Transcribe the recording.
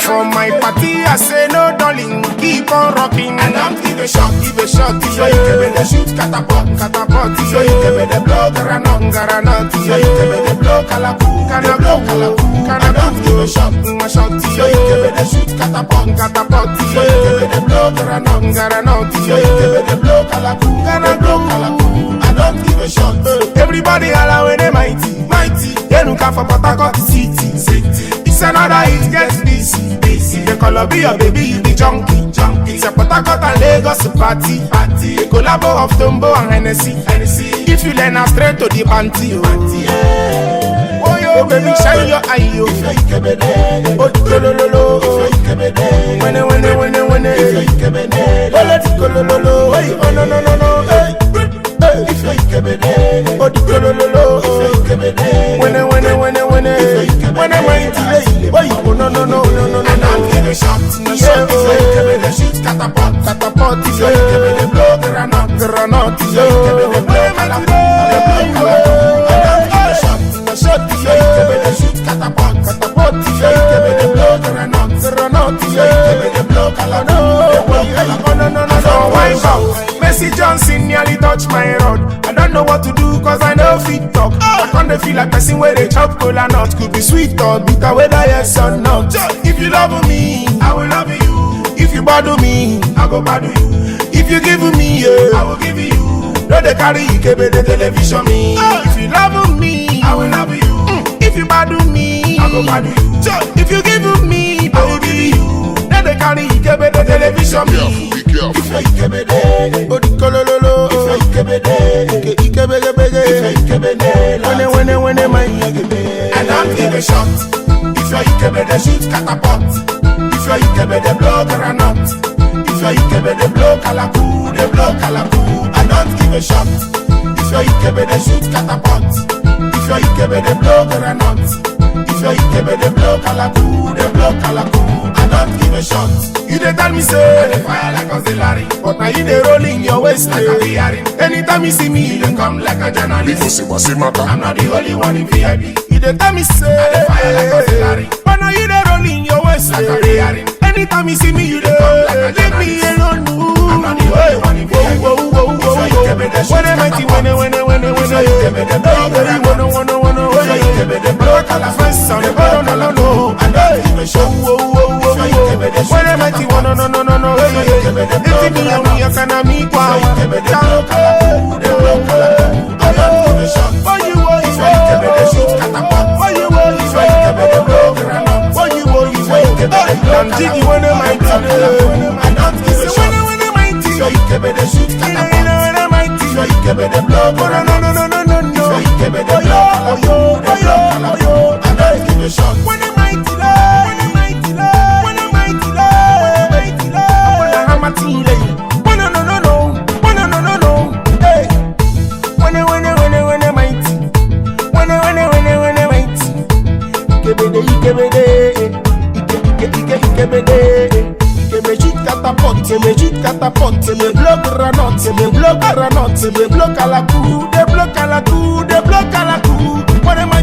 For my party, I say no, darling, keep on rocking. And don't give a shot, Give a shot, so you can be the shoot catapult, catapult, so you can be the blow granot, so you can be the blow calacu, the blow calacu. And don't give a shot, so you can be the shoot catapult, so you can be the blow granot, so you can be the blow calacu, the blow calacu. And don't give a shot. Everybody allow when they mighty. They look out for Port Harcourt city. It's another hit, gets busy. The color be your baby, you be junkie. It's a Port Harcourt and Lagos party. The collabo of Tombo and Hennessy. If you learn straight to the panty. Oh yo, baby, shine your eye, yo. Oh, lo. When oh, let's go, lo. Oh, no. Hey. If you can be there, Oh, lo. When I'm mighty, why you no. and don't give a shot, Yeah, so you can be the shoot catapult, Catapult, so you can be the blow granot, granat, so you can be the blow calacu, the blow calacu. And don't give a shot, so you can be the shoot catapult, so you can be the blow granot, so you can be the blow calacu, the blow calacu. So wind up. Messi Johnson nearly touched my rod. I don't know what to do cause I know fit talk. I can't feel like person where they chop cola nut. Could be sweet or bitter, whether yes or not. If you love me, I will love you. if you bother me, I go bad you. if you give me, yeah, I will give you. no they carry Ikebe the television me. If you love me, I will love you. if you bother me, I go bad you. if you give me, I will give baby, you. no they carry Ikebe the television me. If you can be there, Odikololo, if you can be there, Ikebe, if you can be there, when my and don't give a shot. If you can be the shoot catapult, if you can be the blow granot, if you can be the blow calacu, the blow calacu. And don't give a shot. If you can be the shoot catapult, if you can be the blow granot, if you can be the blow calacu, the blow calacu. And don't give a shot. You dey tell me I say, dey fire like auxiliary, but now you dey rolling your waist like a hearing. Anytime you see me, You dey come like a journalist. Simaka. I'm not the only one in VIP. you dey tell me say, I dey fire like auxiliary, but now you dey rolling your waist like a hearing. Anytime you see me, you dey come like a leave me journalist. alone. I'm not the only one in VIP. If you give me the shit, When am I catapult. when If you give me the blow granot, if you give me the blow calacu, the blow calacu. And don't give a shot. If you give me the shit, when am I no. If me and me, I can me kwa. if you give me the blow calacu, the blow calacu. And don't give a shot. What you If you give me the shit catapult, What you if you give me the blow granot, What you I'm Jiggy when am I and don't give a shot. When am I So you give me the shoot catapult, so you give me the blow granot, so you give me the blow calacu, the blow calacu. And don't give a shot. Catapult, me block granot, me block calacu, they block calacu, they block calacu. When am I